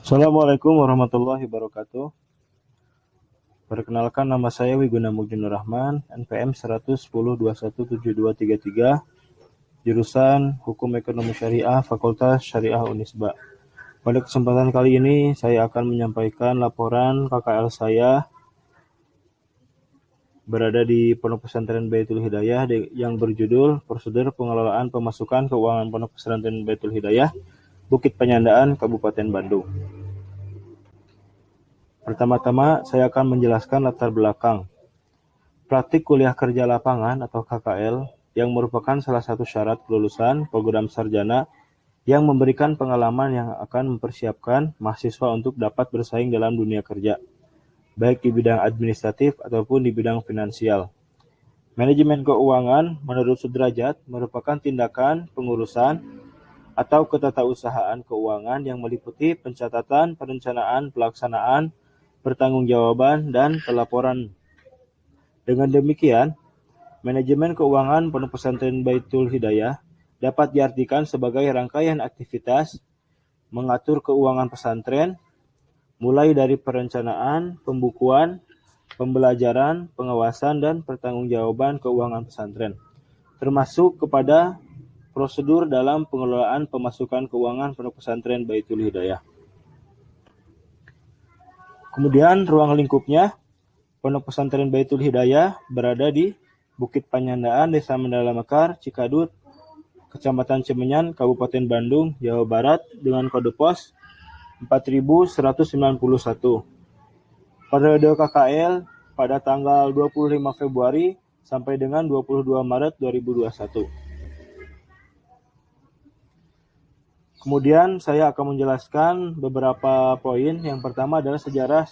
Assalamualaikum warahmatullahi wabarakatuh. Perkenalkan, nama saya Wiguna Mugdinur Rahman, NPM 110217233, jurusan Hukum Ekonomi Syariah, Fakultas Syariah Unisba. Pada kesempatan kali ini saya akan menyampaikan laporan KKL saya berada di Pondok Pesantren Baitul Hidayah yang berjudul Prosedur Pengelolaan Pemasukan Keuangan Pondok Pesantren Baitul Hidayah, Bukit Penyandaan, Kabupaten Bandung. Pertama-tama, saya akan menjelaskan latar belakang praktik kuliah kerja lapangan atau KKL yang merupakan salah satu syarat kelulusan program sarjana yang memberikan pengalaman yang akan mempersiapkan mahasiswa untuk dapat bersaing dalam dunia kerja, baik di bidang administratif ataupun di bidang finansial. Manajemen keuangan menurut Sudrajat merupakan tindakan pengurusan atau ketatausahaan keuangan yang meliputi pencatatan, perencanaan, pelaksanaan, pertanggungjawaban, dan pelaporan. Dengan demikian, manajemen keuangan Pondok Pesantren Baitul Hidayah dapat diartikan sebagai rangkaian aktivitas mengatur keuangan pesantren, mulai dari perencanaan, pembukuan, pembelajaran, pengawasan, dan pertanggungjawaban keuangan pesantren, termasuk kepada prosedur dalam pengelolaan pemasukan keuangan Pondok Pesantren Baitul Hidayah. Kemudian ruang lingkupnya, Pondok Pesantren Baitul Hidayah berada di Bukit Penyandaan, Desa Mandala Mekar, Cikadut, Kecamatan Cemenyan, Kabupaten Bandung, Jawa Barat, dengan kode pos 4191. Periode KKL pada tanggal 25 Februari sampai dengan 22 Maret 2021. Kemudian saya akan menjelaskan beberapa poin. Yang pertama adalah sejarah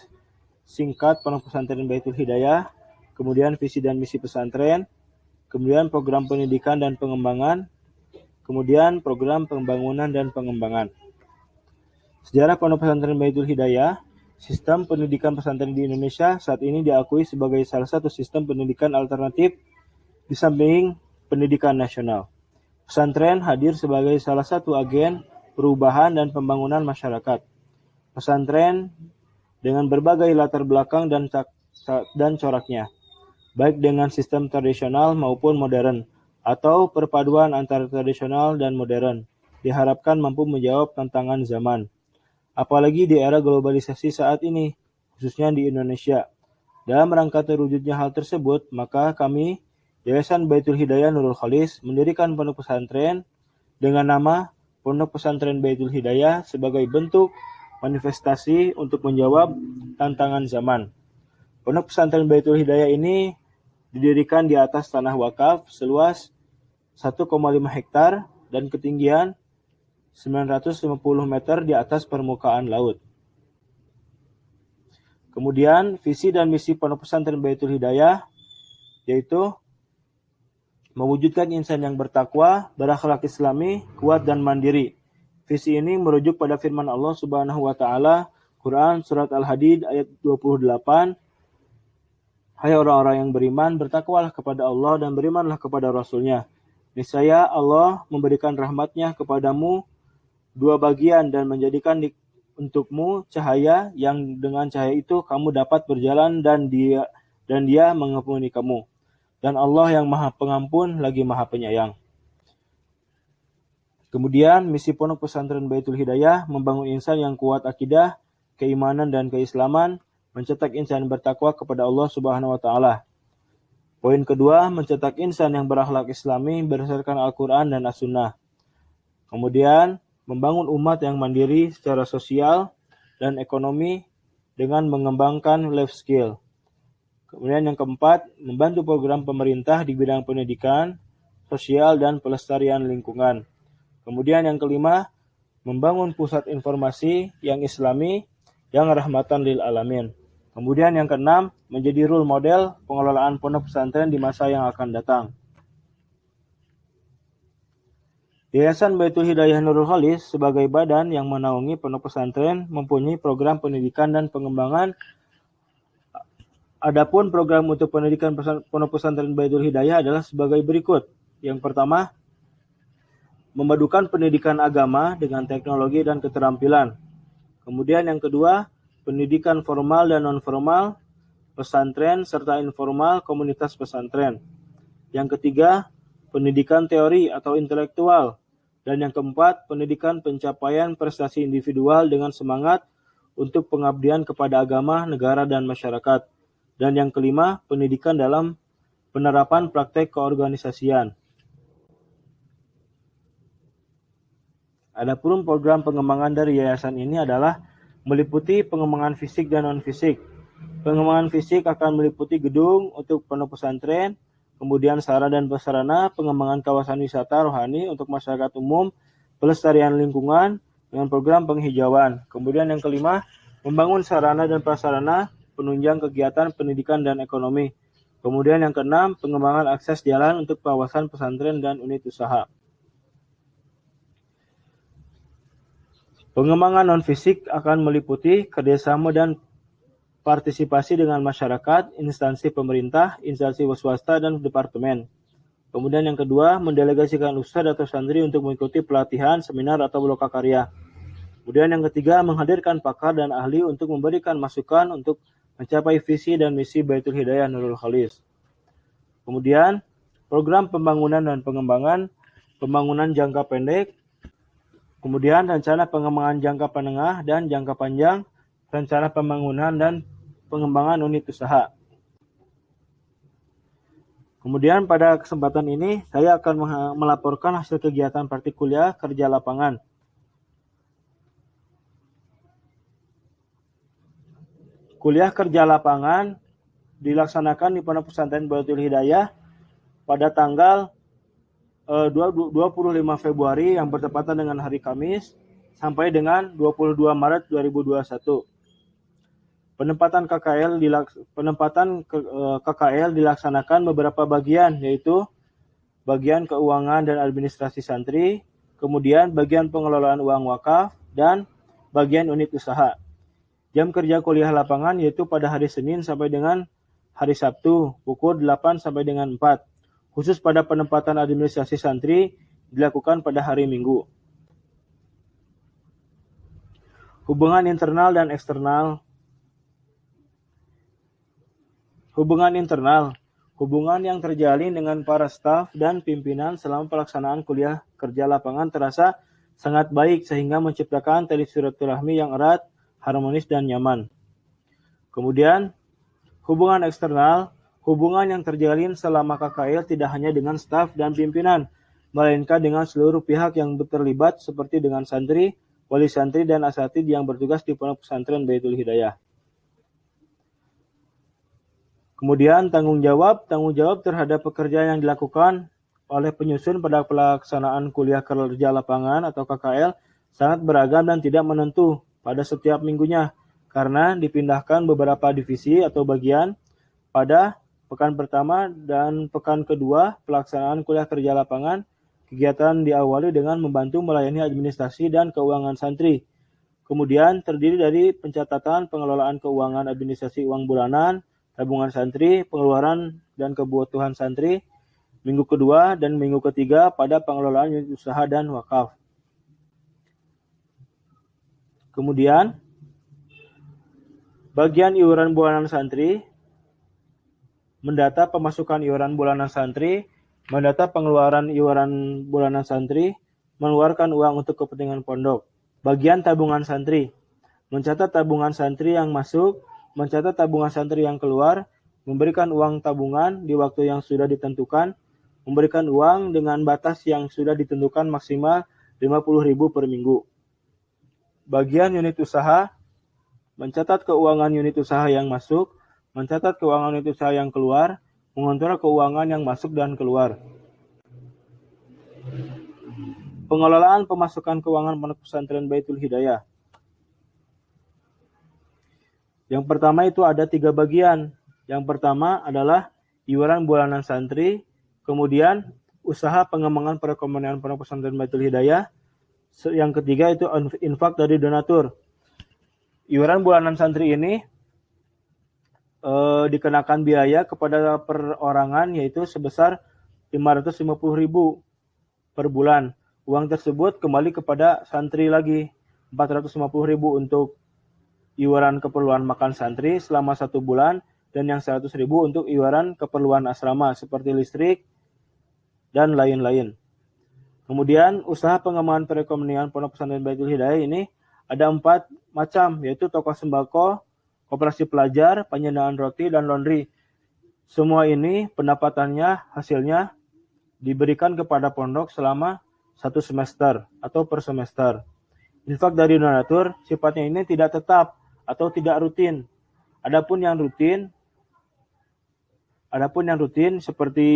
singkat Pondok Pesantren Baitul Hidayah, kemudian visi dan misi pesantren, kemudian program pendidikan dan pengembangan, kemudian program pembangunan dan pengembangan. Sejarah Pondok Pesantren Baitul Hidayah. Sistem pendidikan pesantren di Indonesia saat ini diakui sebagai salah satu sistem pendidikan alternatif di samping pendidikan nasional. Pesantren hadir sebagai salah satu agen perubahan dan pembangunan masyarakat. Pesantren dengan berbagai latar belakang dan coraknya, baik dengan sistem tradisional maupun modern, atau perpaduan antara tradisional dan modern, diharapkan mampu menjawab tantangan zaman. Apalagi di era globalisasi saat ini, khususnya di Indonesia. Dalam rangka terwujudnya hal tersebut, maka kami, Yayasan Baitul Hidayah Nurul Khalis, mendirikan pondok pesantren dengan nama Pondok Pesantren Baitul Hidayah sebagai bentuk manifestasi untuk menjawab tantangan zaman. Pondok Pesantren Baitul Hidayah ini didirikan di atas tanah wakaf seluas 1,5 hektar dan ketinggian 950 meter di atas permukaan laut. Kemudian visi dan misi Pondok Pesantren Baitul Hidayah yaitu mewujudkan insan yang bertakwa, berakhlak islami, kuat dan mandiri. Visi ini merujuk pada firman Allah Subhanahu wa taala, Quran surat Al-Hadid ayat 28. Hai orang-orang yang beriman, bertakwalah kepada Allah dan berimanlah kepada Rasul-Nya. Niscaya Allah memberikan rahmat-Nya kepadamu dua bagian dan menjadikan untukmu cahaya yang dengan cahaya itu kamu dapat berjalan dan dia mengampuni kamu. Dan Allah yang Maha Pengampun lagi Maha Penyayang. Kemudian misi Pondok Pesantren Baitul Hidayah membangun insan yang kuat akidah, keimanan dan keislaman, mencetak insan bertakwa kepada Allah Subhanahu wa taala. Poin kedua, mencetak insan yang berakhlak islami berdasarkan Al-Qur'an dan As-Sunnah. Kemudian membangun umat yang mandiri secara sosial dan ekonomi dengan mengembangkan life skill. Kemudian yang keempat, membantu program pemerintah di bidang pendidikan, sosial, dan pelestarian lingkungan. Kemudian yang kelima, membangun pusat informasi yang islami, yang rahmatan lil alamin. Kemudian yang keenam, menjadi role model pengelolaan pondok pesantren di masa yang akan datang. Yayasan Baitul Hidayah Nurul Khalis sebagai badan yang menaungi pondok pesantren mempunyai program pendidikan dan pengembangan. Adapun program untuk pendidikan Pondok Pesantren Baitul Hidayah adalah sebagai berikut. Yang pertama, memadukan pendidikan agama dengan teknologi dan keterampilan. Kemudian yang kedua, pendidikan formal dan non-formal, pesantren serta informal komunitas pesantren. Yang ketiga, pendidikan teori atau intelektual. Dan yang keempat, pendidikan pencapaian prestasi individual dengan semangat untuk pengabdian kepada agama, negara, dan masyarakat. Dan yang kelima, pendidikan dalam penerapan praktek keorganisasian. Adapun program pengembangan dari yayasan ini adalah meliputi pengembangan fisik dan non-fisik. Pengembangan fisik akan meliputi gedung untuk pondok pesantren, kemudian sarana dan prasarana, pengembangan kawasan wisata rohani untuk masyarakat umum, pelestarian lingkungan dengan program penghijauan. Kemudian yang kelima, membangun sarana dan prasarana penunjang kegiatan pendidikan dan ekonomi. Kemudian yang keenam, pengembangan akses jalan untuk kawasan pesantren dan unit usaha. Pengembangan non-fisik akan meliputi kerjasama dan partisipasi dengan masyarakat, instansi pemerintah, instansi swasta, dan departemen. Kemudian yang kedua, mendelegasikan ustadz atau santri untuk mengikuti pelatihan, seminar, atau lokakarya. Kemudian yang ketiga, menghadirkan pakar dan ahli untuk memberikan masukan untuk mencapai visi dan misi Baitul Hidayah Nurul Khalis. Kemudian, program pembangunan dan pengembangan, pembangunan jangka pendek, kemudian rencana pengembangan jangka menengah dan jangka panjang, rencana pembangunan dan pengembangan unit usaha. Kemudian pada kesempatan ini saya akan melaporkan hasil kegiatan praktik kuliah kerja lapangan. Kuliah kerja lapangan dilaksanakan di Pondok Pesantren Baitul Hidayah pada tanggal 25 Februari yang bertepatan dengan hari Kamis sampai dengan 22 Maret 2021. Penempatan KKL dilaksanakan beberapa bagian, yaitu bagian keuangan dan administrasi santri, kemudian bagian pengelolaan uang wakaf, dan bagian unit usaha. Jam kerja kuliah lapangan yaitu pada hari Senin sampai dengan hari Sabtu, pukul 8 sampai dengan 4. Khusus pada penempatan administrasi santri dilakukan pada hari Minggu. Hubungan internal dan eksternal. Hubungan internal, hubungan yang terjalin dengan para staf dan pimpinan selama pelaksanaan kuliah kerja lapangan terasa sangat baik sehingga menciptakan tali silaturahmi yang erat, harmonis, dan nyaman. Kemudian, hubungan eksternal, hubungan yang terjalin selama KKL tidak hanya dengan staf dan pimpinan, melainkan dengan seluruh pihak yang terlibat seperti dengan santri, wali santri, dan asatidz yang bertugas di Pondok Pesantren Baitul Hidayah. Kemudian tanggung jawab terhadap pekerjaan yang dilakukan oleh penyusun pada pelaksanaan kuliah kerja lapangan atau KKL sangat beragam dan tidak menentu pada setiap minggunya karena dipindahkan beberapa divisi atau bagian pada pekan pertama dan pekan kedua pelaksanaan kuliah kerja lapangan. Kegiatan diawali dengan membantu melayani administrasi dan keuangan santri. Kemudian terdiri dari pencatatan pengelolaan keuangan administrasi uang bulanan, tabungan santri, pengeluaran dan kebutuhan santri, minggu kedua dan minggu ketiga pada pengelolaan unit usaha dan wakaf. Kemudian, bagian iuran bulanan santri, mendata pemasukan iuran bulanan santri, mendata pengeluaran iuran bulanan santri, mengeluarkan uang untuk kepentingan pondok. Bagian tabungan santri, mencatat tabungan santri yang masuk, mencatat tabungan santri yang keluar, memberikan uang tabungan di waktu yang sudah ditentukan, memberikan uang dengan batas yang sudah ditentukan maksimal 50.000 per minggu. Bagian unit usaha, mencatat keuangan unit usaha yang masuk, mencatat keuangan unit usaha yang keluar, mengontrol keuangan yang masuk dan keluar. Pengelolaan pemasukan keuangan Pondok Pesantren Baitul Hidayah. Yang pertama itu ada 3 bagian. Yang pertama adalah iuran bulanan santri, kemudian usaha pengembangan perekonomian Pondok Pesantren Baitul Hidayah. Yang ketiga itu infak dari donatur. Iuran bulanan santri ini dikenakan biaya kepada perorangan yaitu sebesar 550.000 per bulan. Uang tersebut kembali kepada santri lagi 450.000 untuk iuran keperluan makan santri selama 1 bulan, dan yang 100.000 untuk iuran keperluan asrama seperti listrik dan lain-lain. Kemudian usaha pengembangan perekonomian Pondok Pesantren Baitul Hidayah ini ada 4 macam, yaitu toko sembako, koperasi pelajar, penyediaan roti, dan laundry. Semua ini pendapatannya, hasilnya diberikan kepada pondok selama 1 semester atau per semester. Infak dari donatur sifatnya ini tidak tetap atau tidak rutin. Adapun yang rutin seperti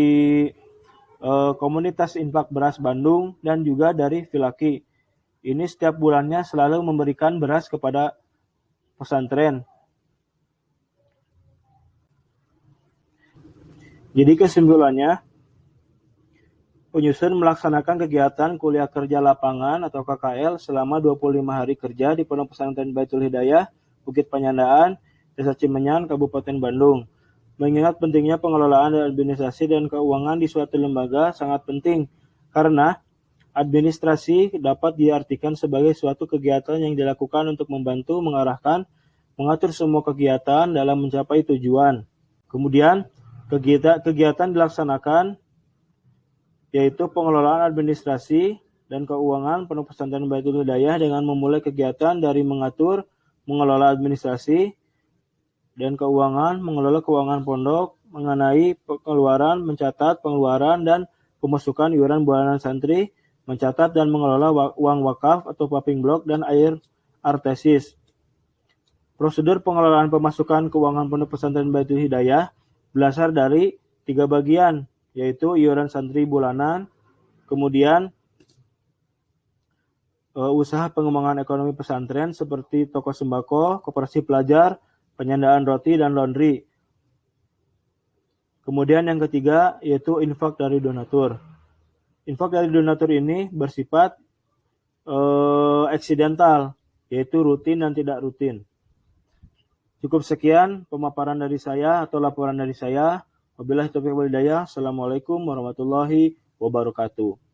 komunitas infak beras Bandung dan juga dari Filaki. Ini setiap bulannya selalu memberikan beras kepada pesantren. Jadi kesimpulannya, penyusun melaksanakan kegiatan kuliah kerja lapangan atau KKL selama 25 hari kerja di Pondok Pesantren Baitul Hidayah, Bukit Panyandaan, Desa Cimenyan, Kabupaten Bandung. Mengingat pentingnya pengelolaan administrasi dan keuangan di suatu lembaga sangat penting, karena administrasi dapat diartikan sebagai suatu kegiatan yang dilakukan untuk membantu, mengarahkan, mengatur semua kegiatan dalam mencapai tujuan. Kemudian, kegiatan dilaksanakan yaitu pengelolaan administrasi dan keuangan Pondok Pesantren Baitul Hidayah dengan memulai kegiatan dari mengatur, mengelola administrasi dan keuangan, mengelola keuangan pondok, mengenai pengeluaran, mencatat pengeluaran dan pemasukan iuran bulanan santri, mencatat dan mengelola uang wakaf atau pumping block dan air artesis. Prosedur pengelolaan pemasukan keuangan Pondok Pesantren Baitul Hidayah berasal dari 3 bagian, yaitu iuran santri bulanan, kemudian usaha pengembangan ekonomi pesantren seperti toko sembako, koperasi pelajar, penyediaan roti, dan laundry. Kemudian yang ketiga yaitu infak dari donatur. Infak dari donatur ini bersifat eksidental, yaitu rutin dan tidak rutin. Cukup sekian pemaparan dari saya atau laporan dari saya. Wabillahi taufiq wal hidayah. Assalamualaikum warahmatullahi wabarakatuh.